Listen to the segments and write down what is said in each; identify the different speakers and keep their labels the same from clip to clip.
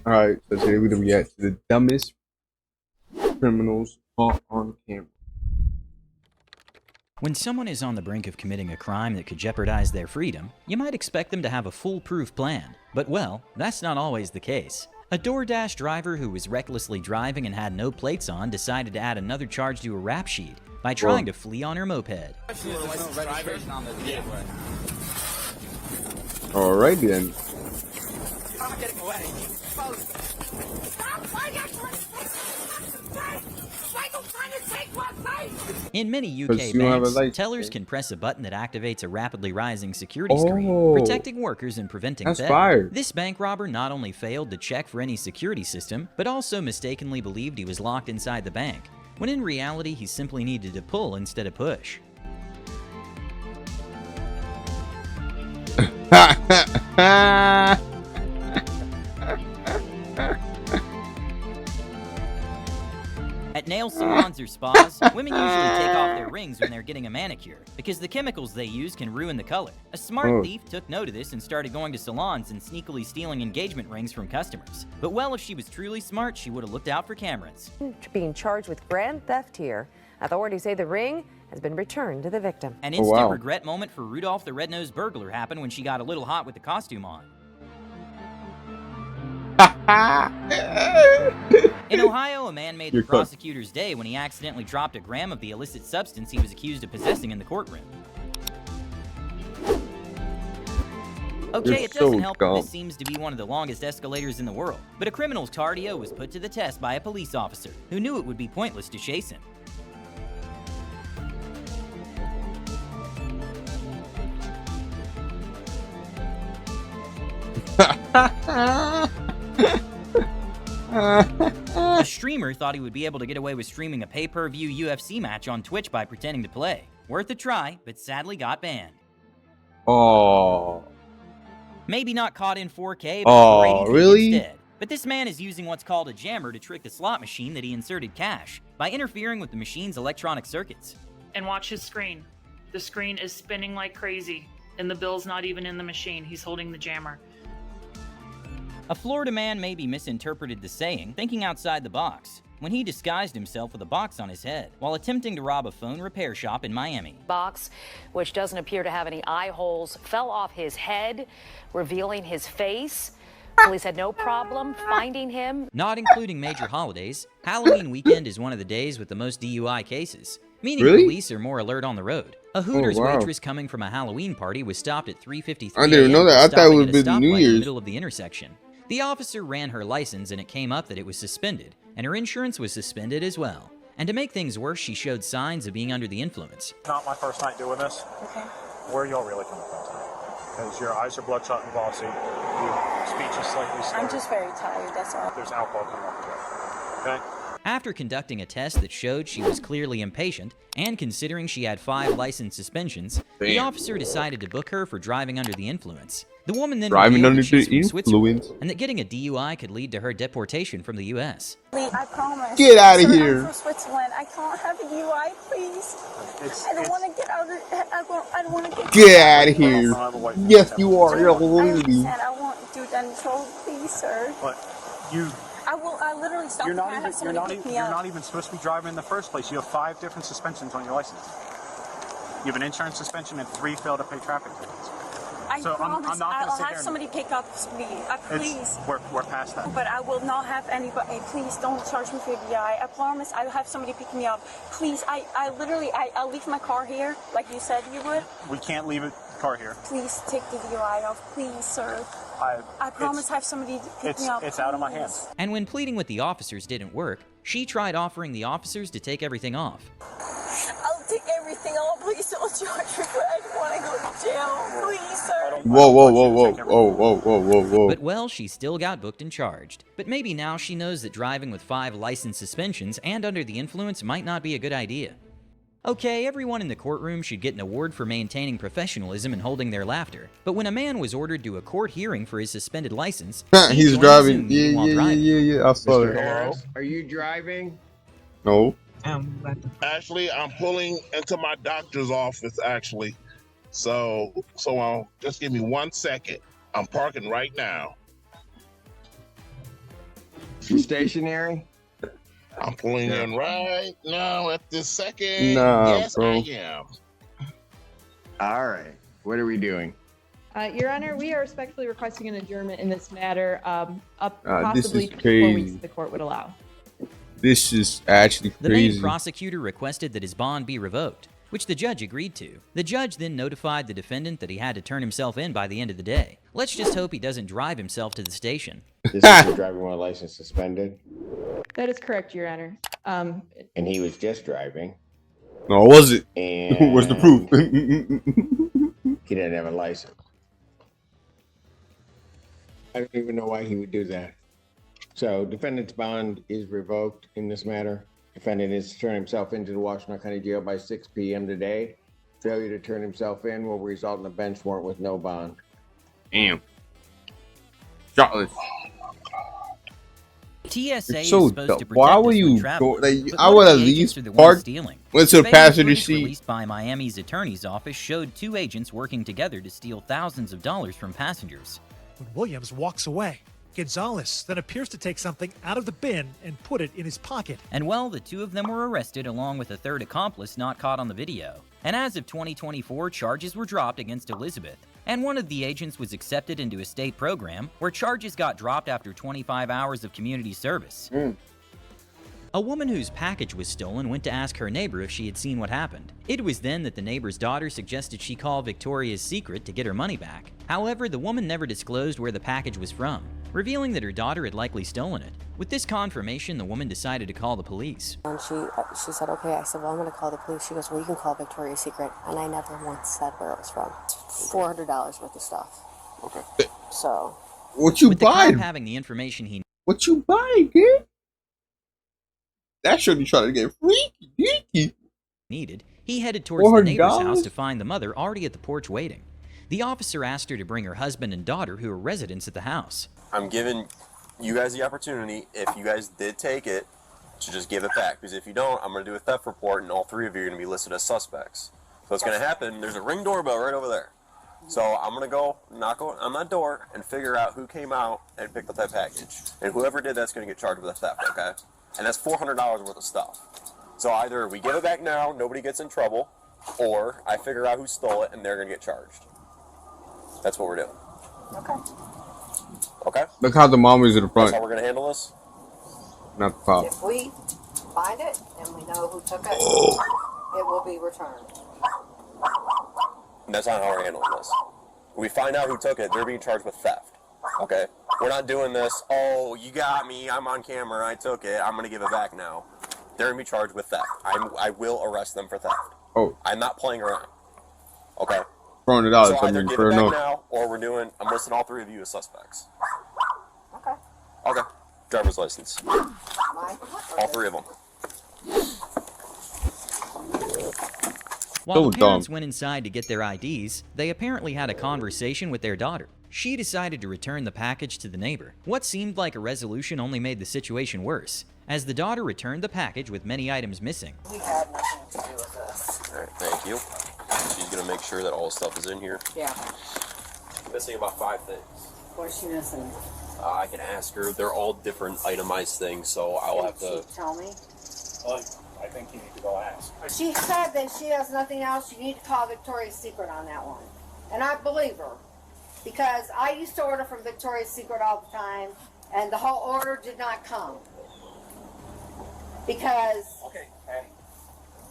Speaker 1: All right, so today we're gonna react to the dumbest criminals caught on camera.
Speaker 2: When someone is on the brink of committing a crime that could jeopardize their freedom, you might expect them to have a foolproof plan. But well, that's not always the case. A DoorDash driver who was recklessly driving and had no plates on decided to add another charge to her rap sheet by trying to flee on her moped.
Speaker 1: Alright then.
Speaker 2: In many UK
Speaker 1: Because you don't have a
Speaker 2: banks,
Speaker 1: license.
Speaker 2: tellers can press a button that activates a rapidly rising security screen, protecting workers and preventing
Speaker 1: That's
Speaker 2: theft.
Speaker 1: fire.
Speaker 2: This bank robber not only failed to check for any security system, but also mistakenly believed he was locked inside the bank, when in reality he simply needed to pull instead of push. At nail salons or spas, women usually take off their rings when they're getting a manicure, because the chemicals they use can ruin the color. A smart thief took note of this and started going to salons and sneakily stealing engagement rings from customers. But well, if she was truly smart, she would have looked out for cameras.
Speaker 3: Being charged with grand theft here. Authorities say the ring has been returned to the victim.
Speaker 2: An instant regret moment for Rudolph the Red-Nosed Burglar happened when she got a little hot with the costume on. In Ohio, a man made the prosecutor's day when he accidentally dropped a gram of the illicit substance he was accused of possessing in the courtroom. Okay, it doesn't help that this seems to be one of the longest escalators in the world, but a criminal's cardio was put to the test by a police officer who knew it would be pointless to chase him. A streamer thought he would be able to get away with streaming a pay-per-view UFC match on Twitch by pretending to play. Worth a try, but sadly got banned.
Speaker 1: Oh.
Speaker 2: Maybe not caught in 4K, but
Speaker 1: really?
Speaker 2: Instead. But this man is using what's called a jammer to trick the slot machine that he inserted cash by interfering with the machine's electronic circuits.
Speaker 4: And watch his screen. The screen is spinning like crazy, and the bill's not even in the machine. He's holding the jammer.
Speaker 2: A Florida man maybe misinterpreted the saying, thinking outside the box, when he disguised himself with a box on his head while attempting to rob a phone repair shop in Miami.
Speaker 3: Box, which doesn't appear to have any eye holes, fell off his head, revealing his face. Police had no problem finding him.
Speaker 2: Not including major holidays, Halloween weekend is one of the days with the most DUI cases, meaning police are more alert on the road. A Hooters waitress coming from a Halloween party was stopped at 3:53
Speaker 1: I didn't know that. I thought it would be New Year's.
Speaker 2: In the middle of the intersection. The officer ran her license and it came up that it was suspended, and her insurance was suspended as well. And to make things worse, she showed signs of being under the influence.
Speaker 5: Not my first night doing this. Okay. Where are y'all really coming from tonight? Because your eyes are bloodshot and glossy, your speech is slightly slurred.
Speaker 6: I'm just very tired, that's all.
Speaker 5: There's alcohol coming off the road. Okay?
Speaker 2: After conducting a test that showed she was clearly impatient, and considering she had 5 license suspensions, the officer decided to book her for driving under the influence. The woman then
Speaker 1: driving under
Speaker 2: the
Speaker 1: influence,
Speaker 2: and that getting a DUI could lead to her deportation from the U.S.
Speaker 6: I promise.
Speaker 1: Get out of here.
Speaker 6: I'm from Switzerland. I can't have a DUI, please. I don't want to get out of. I don't want to
Speaker 1: get out of here. Yes, you are. You're a lady.
Speaker 6: I won't do dental, please, sir.
Speaker 5: But you.
Speaker 6: I literally stopped.
Speaker 5: You're not even supposed to be driving in the first place. You have 5 different suspensions on your license. You have an insurance suspension and 3 fail to pay traffic tickets.
Speaker 6: I promise I'll have somebody pick up me. Please.
Speaker 5: We're past that.
Speaker 6: But I will not have anybody. Please don't charge me for DUI. I promise I'll have somebody pick me up. Please, I'll leave my car here, like you said you would.
Speaker 5: We can't leave a car here.
Speaker 6: Please take the DUI off, please, sir. I promise I have somebody pick me up.
Speaker 5: It's out of my hands.
Speaker 2: And when pleading with the officers didn't work, she tried offering the officers to take everything off.
Speaker 6: I'll take everything off. Please don't charge me, but I don't want to go to jail. Please, sir.
Speaker 1: Whoa.
Speaker 2: But well, she still got booked and charged. But maybe now she knows that driving with 5 license suspensions and under the influence might not be a good idea. Okay, everyone in the courtroom should get an award for maintaining professionalism and holding their laughter. But when a man was ordered to a court hearing for his suspended license,
Speaker 1: he's driving. Yeah. I saw that.
Speaker 7: Are you driving?
Speaker 1: No.
Speaker 8: Actually, I'm pulling into my doctor's office, actually. So just give me 1 second. I'm parking right now.
Speaker 7: You stationary?
Speaker 8: I'm pulling in right now at this second.
Speaker 1: Nah,
Speaker 8: yes,
Speaker 1: bro.
Speaker 8: I am.
Speaker 7: All right. What are we doing?
Speaker 9: Your Honor, we are respectfully requesting an adjournment in this matter, up
Speaker 1: This
Speaker 9: possibly
Speaker 1: is
Speaker 9: 4 weeks
Speaker 1: crazy.
Speaker 9: if the court would allow.
Speaker 1: This is actually
Speaker 2: The main
Speaker 1: crazy.
Speaker 2: prosecutor requested that his bond be revoked, which the judge agreed to. The judge then notified the defendant that he had to turn himself in by the end of the day. Let's just hope he doesn't drive himself to the station.
Speaker 7: This is your driving while license suspended,
Speaker 9: That is correct, Your Honor.
Speaker 7: and he was just driving,
Speaker 1: No, was it?
Speaker 7: and
Speaker 1: Where's the proof?
Speaker 7: he didn't have a license. I don't even know why he would do that. So, defendant's bond is revoked in this matter. Defendant is to turn himself into the Washington County Jail by 6 p.m. today. Failure to turn himself in will result in a bench warrant with no bond.
Speaker 1: Damn. Shot.
Speaker 2: TSA
Speaker 1: It's so
Speaker 2: is supposed to
Speaker 1: dumb.
Speaker 2: protect
Speaker 1: Why
Speaker 2: us
Speaker 1: would
Speaker 2: when
Speaker 1: you
Speaker 2: traveling,
Speaker 1: go? Like,
Speaker 2: but
Speaker 1: I
Speaker 2: what
Speaker 1: would
Speaker 2: if
Speaker 1: at
Speaker 2: the agents
Speaker 1: least
Speaker 2: are the ones
Speaker 1: park.
Speaker 2: stealing?
Speaker 1: Went to the
Speaker 2: Famous
Speaker 1: passenger
Speaker 2: footage
Speaker 1: seat.
Speaker 2: released by Miami's attorney's office showed 2 agents working together to steal thousands of dollars from passengers.
Speaker 10: When Williams walks away, Gonzalez then appears to take something out of the bin and put it in his pocket.
Speaker 2: And well, the 2 of them were arrested along with a third accomplice not caught on the video. And as of 2024, charges were dropped against Elizabeth. And one of the agents was accepted into a state program where charges got dropped after 25 hours of community service. A woman whose package was stolen went to ask her neighbor if she had seen what happened. It was then that the neighbor's daughter suggested she call Victoria's Secret to get her money back. However, the woman never disclosed where the package was from, revealing that her daughter had likely stolen it. With this confirmation, the woman decided to call the police.
Speaker 11: And she said, okay. I said, well, I'm going to call the police. She goes, well, you can call Victoria's Secret. And I never once said where it was from. $400 worth of stuff.
Speaker 8: Okay.
Speaker 11: So.
Speaker 1: What you
Speaker 2: With the cop
Speaker 1: buying?
Speaker 2: having the information he
Speaker 1: What you buying, kid? That showed you trying to get freaky.
Speaker 2: needed, he headed towards the neighbor's
Speaker 1: $400?
Speaker 2: house to find the mother already at the porch waiting. The officer asked her to bring her husband and daughter, who are residents at the house.
Speaker 12: I'm giving you guys the opportunity, if you guys did take it, to just give it back. Because if you don't, I'm going to do a theft report, and all 3 of you are going to be listed as suspects. So what's going to happen, there's a Ring doorbell right over there. So I'm going to go knock on that door and figure out who came out and picked up that package. And whoever did that's going to get charged with a theft, okay? And that's $400 worth of stuff. So either we give it back now, nobody gets in trouble, or I figure out who stole it and they're going to get charged. That's what we're doing.
Speaker 11: Okay.
Speaker 12: Okay?
Speaker 1: Look how the mom is at the
Speaker 12: That's
Speaker 1: front,
Speaker 12: how we're going to handle this?
Speaker 1: not the pop.
Speaker 11: If we find it and we know who took it, it will be returned.
Speaker 12: That's not how we're handling this. When we find out who took it, they're being charged with theft. Okay? We're not doing this, oh, you got me, I'm on camera, I took it, I'm going to give it back now. They're going to be charged with theft. I will arrest them for theft.
Speaker 1: Oh,
Speaker 12: I'm not playing around. Okay?
Speaker 1: $400.
Speaker 12: So
Speaker 1: I
Speaker 12: either
Speaker 1: mean,
Speaker 12: give
Speaker 1: fair
Speaker 12: it back
Speaker 1: enough.
Speaker 12: now, or I'm listing all 3 of you as suspects.
Speaker 11: Okay.
Speaker 12: Okay. Driver's license.
Speaker 11: Mine?
Speaker 12: All 3 of them.
Speaker 2: While
Speaker 1: So
Speaker 2: the parents
Speaker 1: dumb.
Speaker 2: went inside to get their IDs, they apparently had a conversation with their daughter. She decided to return the package to the neighbor. What seemed like a resolution only made the situation worse, as the daughter returned the package with many items missing.
Speaker 11: We had nothing to do with this.
Speaker 12: Alright, thank you. She's going to make sure that all the stuff is in here.
Speaker 11: Yeah.
Speaker 12: Missing about 5 things.
Speaker 11: What is she missing?
Speaker 12: I can ask her. They're all different itemized things, so I'll have to.
Speaker 11: She tell me.
Speaker 5: Well, I think you need to go ask.
Speaker 11: She said that she has nothing else. You need to call Victoria's Secret on that one. And I believe her. Because I used to order from Victoria's Secret all the time, and the whole order did not come. Because
Speaker 5: Okay, Patty.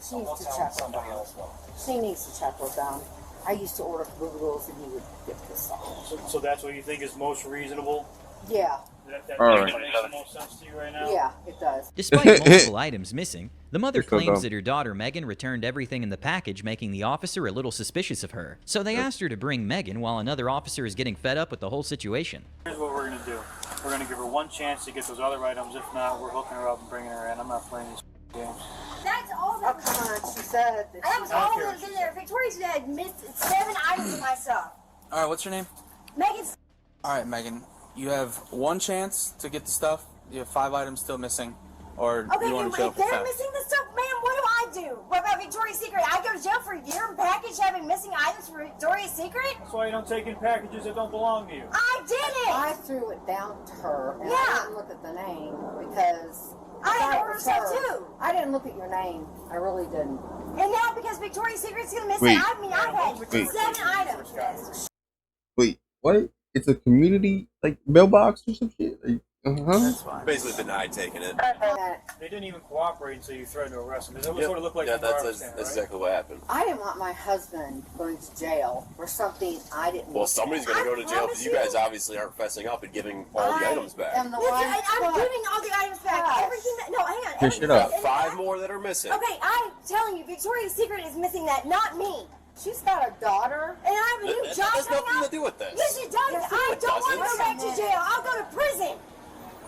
Speaker 11: she needs to check with them. She needs to check with them. I used to order from Google's and he would get this stuff.
Speaker 5: So that's what you think is most reasonable?
Speaker 11: Yeah,
Speaker 5: That
Speaker 1: All right.
Speaker 5: makes the most sense to you right now?
Speaker 11: yeah, it does.
Speaker 2: Despite multiple items missing, the mother
Speaker 1: It's so
Speaker 2: claims
Speaker 1: dumb.
Speaker 2: that her daughter Megan returned everything in the package, making the officer a little suspicious of her. So they asked her to bring Megan while another officer is getting fed up with the whole situation.
Speaker 5: Here's what we're going to do. We're going to give her one chance to get those other items. If not, we're hooking her up and bringing her in. I'm not playing these games.
Speaker 13: That's all
Speaker 11: Oh,
Speaker 13: that.
Speaker 11: come on, she said that
Speaker 13: That was all that was in there. Victoria's had missed 7 items of my stuff.
Speaker 14: All right, what's your name?
Speaker 13: Megan's.
Speaker 14: All right, Megan. You have one chance to get the stuff. You have 5 items still missing, or
Speaker 13: Okay,
Speaker 14: you want
Speaker 13: if
Speaker 14: to jail for
Speaker 13: they're
Speaker 14: theft.
Speaker 13: missing the stuff, man, what do I do? What about Victoria's Secret? I go to jail for a year and package having missing items for Victoria's Secret?
Speaker 5: That's why you don't take in packages that don't belong to you.
Speaker 13: I did it!
Speaker 11: I threw it down to her, and I
Speaker 13: Yeah.
Speaker 11: didn't look at the name. because
Speaker 13: I
Speaker 11: thought
Speaker 13: had
Speaker 11: it
Speaker 13: ordered
Speaker 11: was
Speaker 13: stuff
Speaker 11: hers.
Speaker 13: too.
Speaker 11: I didn't look at your name. I really didn't.
Speaker 13: And now because Victoria's Secret's gonna miss
Speaker 1: Wait.
Speaker 13: it, I mean, I've had
Speaker 1: Wait.
Speaker 13: 7 items missed.
Speaker 1: Wait, what? It's a community like mailbox or some shit? Like,
Speaker 14: That's fine.
Speaker 12: Basically denied taking it.
Speaker 5: They didn't even cooperate until you threatened to arrest them. Is that what
Speaker 12: Yep.
Speaker 5: sort of looked like?
Speaker 12: Yeah,
Speaker 5: from where I
Speaker 12: that's
Speaker 5: was standing, right?
Speaker 12: exactly what happened.
Speaker 11: I didn't want my husband going to jail for something I didn't.
Speaker 12: Well, somebody's going to go to jail because you guys obviously aren't fessing up and giving all the items back.
Speaker 11: am the
Speaker 13: Listen,
Speaker 11: one.
Speaker 13: I'm giving all the items back.
Speaker 11: Gosh.
Speaker 13: Everything that, no, hang on.
Speaker 1: Hey, shut up.
Speaker 12: 5 more that are missing.
Speaker 13: Okay, I'm telling you, Victoria's Secret is missing that, not me.
Speaker 11: She's got a daughter.
Speaker 13: And I have a new
Speaker 12: That
Speaker 13: job
Speaker 12: has
Speaker 13: coming
Speaker 12: nothing
Speaker 13: up.
Speaker 12: to do with this.
Speaker 13: Yes, it does.
Speaker 11: Yes,
Speaker 13: I
Speaker 11: it
Speaker 13: don't want to go
Speaker 11: doesn't.
Speaker 13: back to jail. I'll go to prison.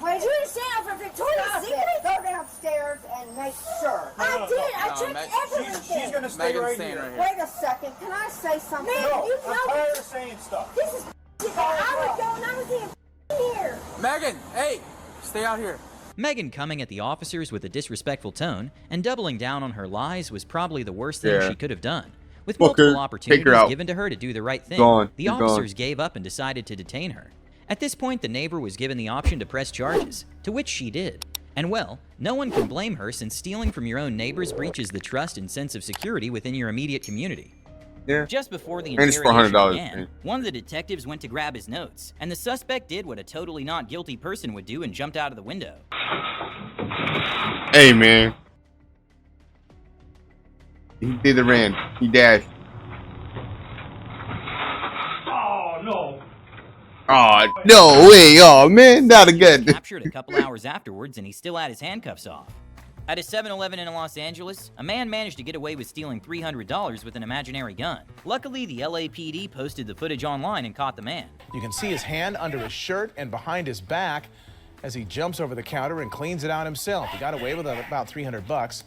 Speaker 11: Wait,
Speaker 13: Do you understand? For Victoria's
Speaker 11: stop
Speaker 13: Secret?
Speaker 11: it. Go downstairs and make sure.
Speaker 13: I did. I
Speaker 14: No,
Speaker 13: checked
Speaker 14: Meg-
Speaker 13: everything.
Speaker 5: She's gonna stay
Speaker 14: Megan's
Speaker 5: right
Speaker 14: staying
Speaker 5: here.
Speaker 14: right here.
Speaker 11: Wait a second. Can I say something?
Speaker 13: Man,
Speaker 5: No,
Speaker 13: you
Speaker 5: I'm
Speaker 13: know
Speaker 5: tired of saying stuff.
Speaker 13: this is shit. I would go and I was in here.
Speaker 14: Megan, hey, stay out here.
Speaker 2: Megan coming at the officers with a disrespectful tone and doubling down on her lies was probably the worst thing
Speaker 1: Yeah.
Speaker 2: she could have done. With
Speaker 1: Fuck her.
Speaker 2: multiple
Speaker 1: Take her
Speaker 2: opportunities
Speaker 1: out.
Speaker 2: given to her to do the right thing,
Speaker 1: Gone.
Speaker 2: the
Speaker 1: You're gone.
Speaker 2: officers gave up and decided to detain her. At this point, the neighbor was given the option to press charges, to which she did. And well, no one can blame her since stealing from your own neighbors breaches the trust and sense of security within your immediate community.
Speaker 1: Yeah.
Speaker 2: Just before the
Speaker 1: And it's for
Speaker 2: interrogation
Speaker 1: $100,
Speaker 2: began,
Speaker 1: man.
Speaker 2: one of the detectives went to grab his notes, and the suspect did what a totally not guilty person would do and jumped out of the window.
Speaker 1: Hey, man. He did the ran. He dashed.
Speaker 5: Oh no.
Speaker 1: Oh, no way. Oh, man. Not again.
Speaker 2: Captured a couple hours afterwards, and he still had his handcuffs off. At a 7-Eleven in Los Angeles, a man managed to get away with stealing $300 with an imaginary gun. Luckily, the LAPD posted the footage online and caught the man.
Speaker 15: You can see his hand under his shirt and behind his back as he jumps over the counter and cleans it out himself. He got away with about $300.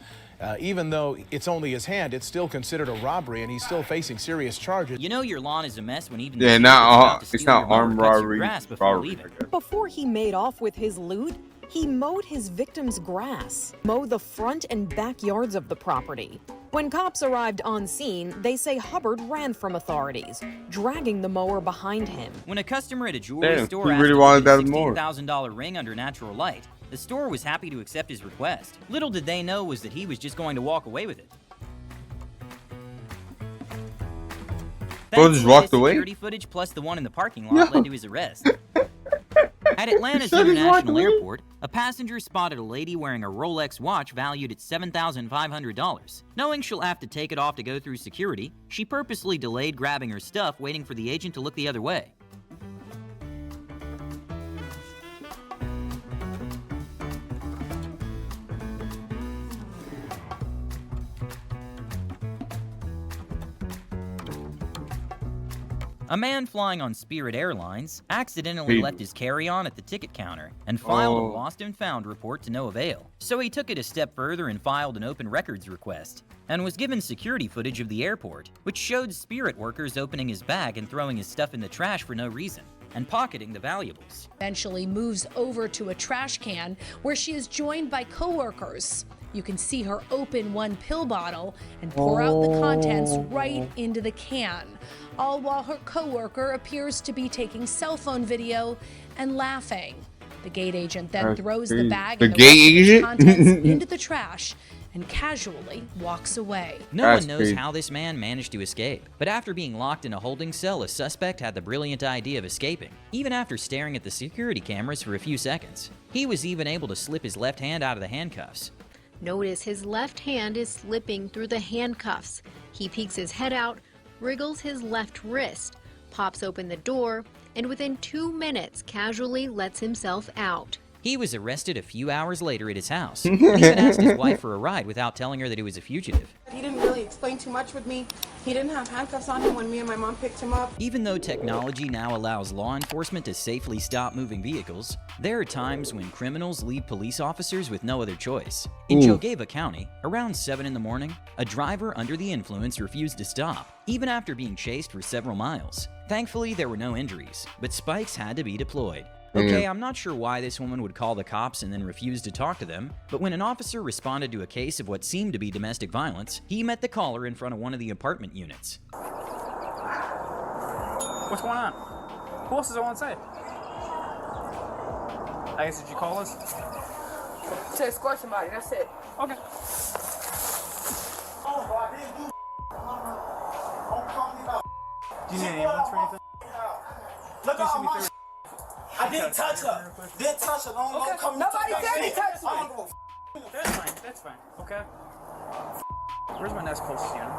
Speaker 15: Even though it's only his hand, it's still considered a robbery, and he's still facing serious charges.
Speaker 2: You know your lawn is a mess when even
Speaker 1: Yeah,
Speaker 2: the
Speaker 1: not
Speaker 2: secret's about to
Speaker 1: it's
Speaker 2: steal
Speaker 1: not
Speaker 2: your mower
Speaker 1: armed
Speaker 2: cuts your
Speaker 1: robbery.
Speaker 2: grass before
Speaker 1: Robbery,
Speaker 2: leaving.
Speaker 1: I guess.
Speaker 16: Before he made off with his loot, he mowed his victim's grass, mowed the front and backyards of the property. When cops arrived on scene, they say Hubbard ran from authorities, dragging the mower behind him.
Speaker 2: When a customer at a jewelry
Speaker 1: Damn,
Speaker 2: store
Speaker 1: he
Speaker 2: asked
Speaker 1: really
Speaker 2: him
Speaker 1: wanted
Speaker 2: to get
Speaker 1: that
Speaker 2: a
Speaker 1: more.
Speaker 2: $16,000 ring under natural light, the store was happy to accept his request. Little did they know was that he was just going to walk away with it.
Speaker 1: Bro just
Speaker 2: Thankfully,
Speaker 1: walked
Speaker 2: the
Speaker 1: away?
Speaker 2: security footage plus the one in the parking lot led to his arrest. At Atlanta's
Speaker 1: Shut his
Speaker 2: International
Speaker 1: walk away?
Speaker 2: Airport, a passenger spotted a lady wearing a Rolex watch valued at $7,500. Knowing she'll have to take it off to go through security, she purposely delayed grabbing her stuff, waiting for the agent to look the other way. A man flying on Spirit Airlines accidentally
Speaker 1: Hey.
Speaker 2: left his carry-on at the ticket counter and filed
Speaker 1: Oh.
Speaker 2: a lost and found report to no avail. So he took it a step further and filed an open records request, and was given security footage of the airport, which showed Spirit workers opening his bag and throwing his stuff in the trash for no reason, and pocketing the valuables.
Speaker 17: Eventually moves over to a trash can where she is joined by coworkers. You can see her open one pill bottle and pour out the contents right into the can, all while her coworker appears to be taking cell phone video and laughing. The gate agent then
Speaker 1: That's
Speaker 17: throws the
Speaker 1: crazy.
Speaker 17: bag
Speaker 1: The
Speaker 17: and the
Speaker 1: gate
Speaker 17: rest of the
Speaker 1: agent?
Speaker 17: contents into the trash and casually walks away.
Speaker 2: No
Speaker 1: That's
Speaker 2: one knows
Speaker 1: crazy.
Speaker 2: how this man managed to escape, but after being locked in a holding cell, a suspect had the brilliant idea of escaping, even after staring at the security cameras for a few seconds. He was even able to slip his left hand out of the handcuffs.
Speaker 18: Notice his left hand is slipping through the handcuffs. He peeks his head out, wriggles his left wrist, pops open the door, and within 2 minutes casually lets himself out.
Speaker 2: He was arrested a few hours later at his house. He even asked his wife for a ride without telling her that he was a fugitive.
Speaker 19: He didn't really explain too much with me. He didn't have handcuffs on him when me and my mom picked him up.
Speaker 2: Even though technology now allows law enforcement to safely stop moving vehicles, there are times when criminals leave police officers with no other choice. In
Speaker 1: Ooh.
Speaker 2: Jogava County, around 7 in the morning, a driver under the influence refused to stop, even after being chased for several miles. Thankfully, there were no injuries, but spikes had to be deployed. Okay, I'm not sure why this woman would call the cops and then refuse to talk to them, but when an officer responded to a case of what seemed to be domestic violence, he met the caller in front of one of the apartment units.
Speaker 20: What's going on? Who else is on site? I guess, did you call us?
Speaker 19: To escort somebody, that's it. Okay.
Speaker 5: Do you need an ambulance or anything?
Speaker 19: Look at all my I didn't touch her. Didn't touch her. Don't come. Nobody said he touched me.
Speaker 5: That's fine. That's fine. Okay. Where's my next closest unit?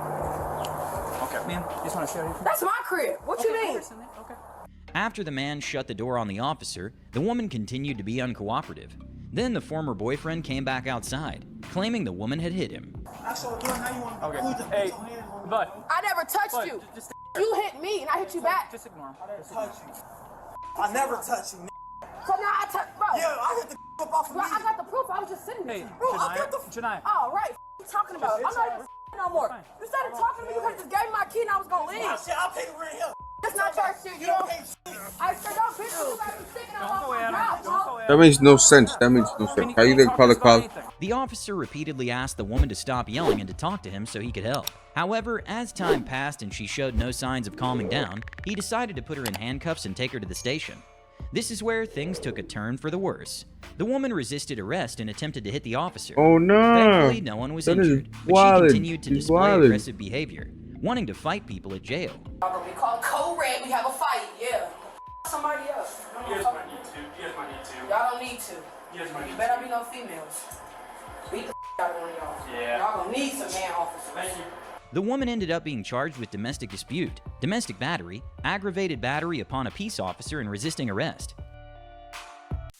Speaker 5: Okay. Man, you just want to show you?
Speaker 19: That's my crib. What you mean?
Speaker 5: Okay.
Speaker 2: After the man shut the door on the officer, the woman continued to be uncooperative. Then the former boyfriend came back outside, claiming the woman had hit him.
Speaker 5: Okay. Hey, bud.
Speaker 19: I never touched you. You hit me and I hit you back.
Speaker 5: Just ignore him.
Speaker 19: I never touched you. I never touched you. So now I touch, bro. Yeah, I hit the up off of me. I got the proof. I was just sitting there. Bro, I got the.
Speaker 5: Janiyah.
Speaker 19: Oh, right. What you talking about? I'm not even no more. You started talking to me. You could have just gave me my key and I was gonna leave. Shit, I'll pay the rent here. That's not your shit, you know. I said, don't bitch, you gotta be sticking out my mouth.
Speaker 1: That makes no sense. That makes no sense. How you gonna call the cops?
Speaker 2: The officer repeatedly asked the woman to stop yelling and to talk to him so he could help. However, as time passed and she showed no signs of calming down, he decided to put her in handcuffs and take her to the station. This is where things took a turn for the worse. The woman resisted arrest and attempted to hit the officer.
Speaker 1: Oh no!
Speaker 2: Thankfully, no one was injured, but she continued to display aggressive behavior, wanting to fight people at jail.
Speaker 19: We call code red, we have a fight, yeah. Somebody else.
Speaker 5: You guys might need to. You guys might need to.
Speaker 19: Y'all don't need to.
Speaker 5: You guys might need to.
Speaker 19: Better be no females. Beat the out of one of y'all.
Speaker 5: Yeah.
Speaker 19: Y'all gonna need some man officers.
Speaker 5: Thank you.
Speaker 2: The woman ended up being charged with domestic dispute, domestic battery, aggravated battery upon a peace officer, and resisting arrest.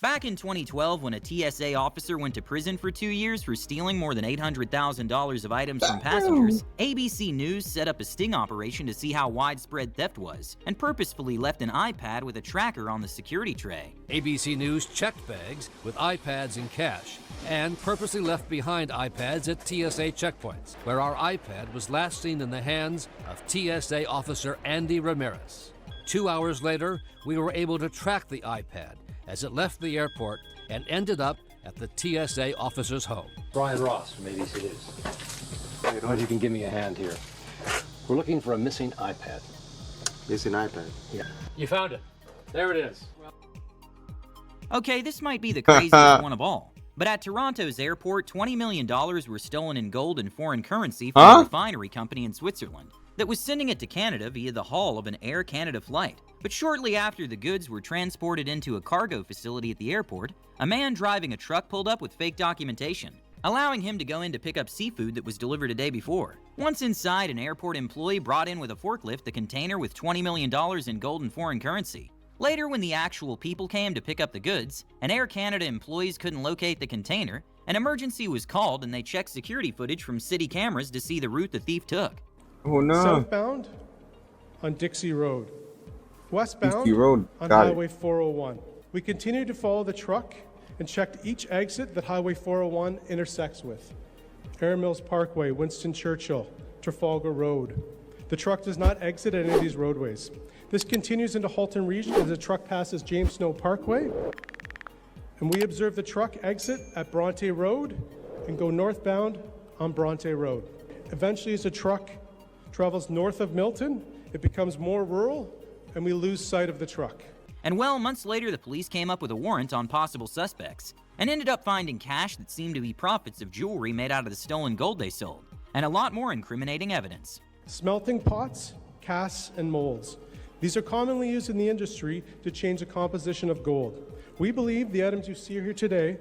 Speaker 2: Back in 2012, when a TSA officer went to prison for 2 years for stealing more than $800,000 of items from passengers, ABC News set up a sting operation to see how widespread theft was, and purposefully left an iPad with a tracker on the security tray.
Speaker 20: ABC News checked bags with iPads and cash, and purposely left behind iPads at TSA checkpoints, where our iPad was last seen in the hands of TSA officer Andy Ramirez. 2 hours later, we were able to track the iPad as it left the airport and ended up at the TSA officer's home.
Speaker 21: Brian Ross from ABC News. I don't know if you can give me a hand here. We're looking for a missing iPad.
Speaker 22: Missing iPad?
Speaker 21: Yeah. You found it. There it is.
Speaker 2: Okay, this might be the craziest one of all, but at Toronto's airport, $20 million were stolen in gold and foreign currency from a refinery company in Switzerland that was sending it to Canada via the hull of an Air Canada flight. But shortly after the goods were transported into a cargo facility at the airport, a man driving a truck pulled up with fake documentation, allowing him to go in to pick up seafood that was delivered a day before. Once inside, an airport employee brought in with a forklift the container with $20 million in gold and foreign currency. Later, when the actual people came to pick up the goods, and Air Canada employees couldn't locate the container, an emergency was called and they checked security footage from city cameras to see the route the thief took.
Speaker 1: Oh no.
Speaker 23: Southbound on Dixie Road. Westbound
Speaker 1: Dixie Road.
Speaker 23: on
Speaker 1: Got
Speaker 23: Highway 401. We continued to follow the truck and checked each exit that Highway 401 intersects with. Air Mills Parkway, Winston Churchill, Trafalgar Road. The truck does not exit any of these roadways. This continues into Halton Region as the truck passes James Snow Parkway. And we observe the truck exit at Bronte Road and go northbound on Bronte Road. Eventually, as the truck travels north of Milton, it becomes more rural and we lose sight of the truck.
Speaker 2: And well, months later, the police came up with a warrant on possible suspects and ended up finding cash that seemed to be profits of jewelry made out of the stolen gold they sold, and a lot more incriminating evidence.
Speaker 23: Smelting pots, casts, and molds. These are commonly used in the industry to change the composition of gold. We believe the items you see here today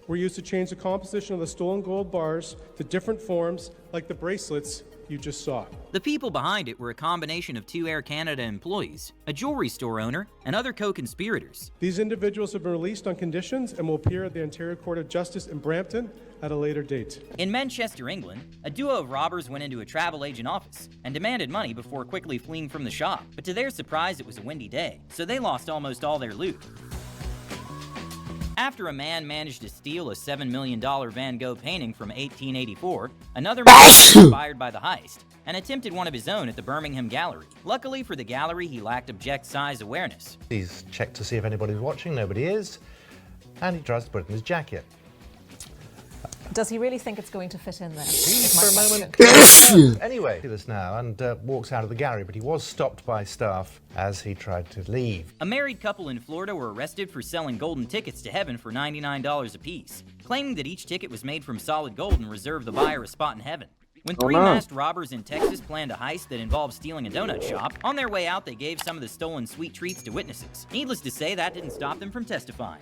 Speaker 23: were used to change the composition of the stolen gold bars to different forms, like the bracelets you just saw.
Speaker 2: The people behind it were a combination of 2 Air Canada employees, a jewelry store owner, and other co-conspirators.
Speaker 23: These individuals have been released on conditions and will appear at the Ontario Court of Justice in Brampton at a later date.
Speaker 2: In Manchester, England, a duo of robbers went into a travel agent office and demanded money before quickly fleeing from the shop. But to their surprise, it was a windy day, so they lost almost all their loot. After a man managed to steal a $7 million Van Gogh painting from 1884, another man was inspired by the heist and attempted one of his own at the Birmingham Gallery. Luckily for the gallery, he lacked object size awareness.
Speaker 24: He's checked to see if anybody's watching, nobody is, and he tries to put it in his jacket.
Speaker 3: Does he really think it's going to fit in there?
Speaker 4: For a moment. Anyway, do this now and walks out of the gallery, but he was stopped by staff as he tried to leave.
Speaker 2: A married couple in Florida were arrested for selling golden tickets to heaven for $99 apiece, claiming that each ticket was made from solid gold and reserved the buyer a spot in heaven. When three masked robbers in Texas planned a heist that involved stealing a donut shop, on their way out they gave some of the stolen sweet treats to witnesses. Needless to say, that didn't stop them from testifying.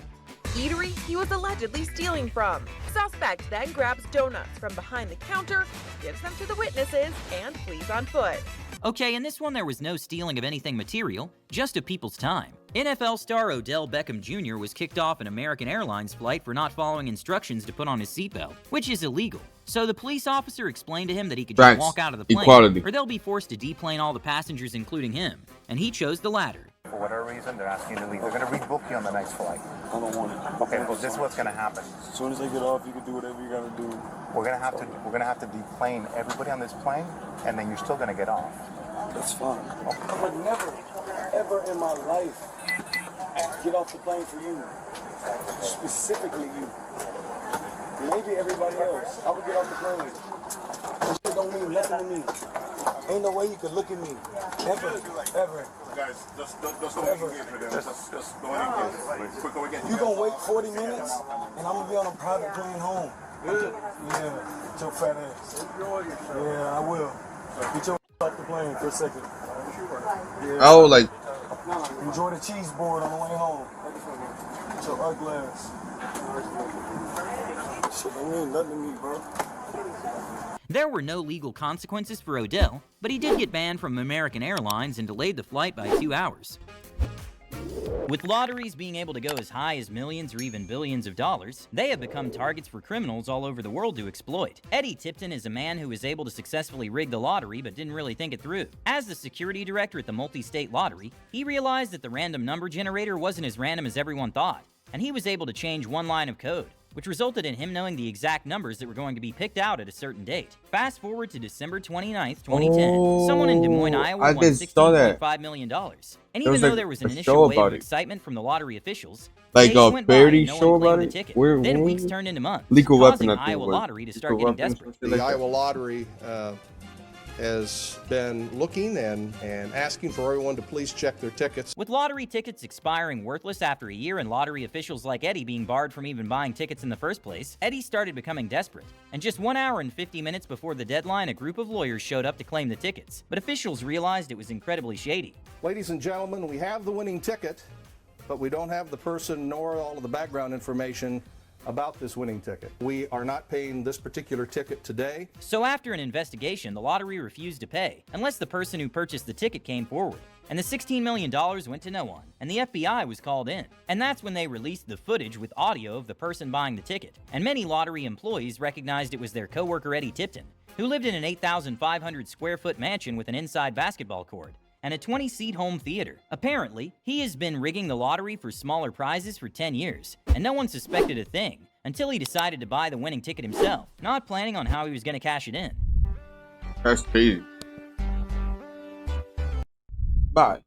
Speaker 6: Eatery he was allegedly stealing from. Suspect then grabs donuts from behind the counter, gives them to the witnesses, and flees on foot.
Speaker 2: Okay, in this one there was no stealing of anything material, just of people's time. NFL star Odell Beckham Jr. was kicked off an American Airlines flight for not following instructions to put on his seatbelt, which is illegal. So the police officer explained to him that he could just walk out of the plane, or they'll be forced to deplane all the passengers, including him. And he chose the latter.
Speaker 24: For whatever reason, they're asking you to leave. They're going to rebook you on the next flight. I don't want it. Okay, well, this is what's going to happen.
Speaker 25: As soon as they get off, you can do whatever you got to do.
Speaker 24: We're going to have to deplane everybody on this plane, and then you're still going to get off.
Speaker 25: That's fine. I would never, ever in my life get off the plane for you. Specifically you. Maybe everybody else. I would get off the plane. That shit don't mean nothing to me. Ain't no way you could look at me. Ever.
Speaker 8: Guys, just don't engage with them. Just don't engage. Quick, go again.
Speaker 25: You gonna wait 40 minutes, and I'm gonna be on a private plane home. Yeah, with your fat ass. Yeah, I will. Get your off the plane for a second. Yeah.
Speaker 1: Oh, like.
Speaker 25: Enjoy the cheese board on the way home. Get your ugly ass. Shit don't mean nothing to me, bro.
Speaker 2: There were no legal consequences for Odell, but he did get banned from American Airlines and delayed the flight by 2 hours. With lotteries being able to go as high as millions or even billions of dollars, they have become targets for criminals all over the world to exploit. Eddie Tipton is a man who was able to successfully rig the lottery but didn't really think it through. As the security director at the multi-state lottery, he realized that the random number generator wasn't as random as everyone thought, and he was able to change one line of code, which resulted in him knowing the exact numbers that were going to be picked out at a certain date. Fast forward to December 29th, 2010. Someone in Des Moines, Iowa won $16.5 million. And even though there was an initial wave of excitement from the lottery officials,
Speaker 1: like
Speaker 2: days
Speaker 1: a
Speaker 2: went by
Speaker 1: parody
Speaker 2: and no
Speaker 1: show
Speaker 2: one claimed
Speaker 1: about
Speaker 2: the
Speaker 1: it?
Speaker 2: ticket. Then weeks turned into months,
Speaker 1: Legal
Speaker 2: causing
Speaker 1: weapon, I think,
Speaker 2: Iowa
Speaker 1: was.
Speaker 2: Lottery to start
Speaker 1: Legal
Speaker 2: getting
Speaker 1: weapon,
Speaker 2: desperate.
Speaker 26: The Iowa Lottery has been looking and asking for everyone to please check their tickets.
Speaker 2: With lottery tickets expiring worthless after a year and lottery officials like Eddie being barred from even buying tickets in the first place, Eddie started becoming desperate. And just 1 hour and 50 minutes before the deadline, a group of lawyers showed up to claim the tickets. But officials realized it was incredibly shady.
Speaker 26: Ladies and gentlemen, we have the winning ticket, but we don't have the person nor all of the background information about this winning ticket. We are not paying this particular ticket today.
Speaker 2: So after an investigation, the lottery refused to pay, unless the person who purchased the ticket came forward. And the $16 million went to no one, and the FBI was called in. And that's when they released the footage with audio of the person buying the ticket. And many lottery employees recognized it was their coworker Eddie Tipton, who lived in an 8,500 square foot mansion with an inside basketball court and a 20-seat home theater. Apparently, he has been rigging the lottery for smaller prizes for 10 years, and no one suspected a thing until he decided to buy the winning ticket himself, not planning on how he was going to cash it in.
Speaker 1: That's crazy. Bye.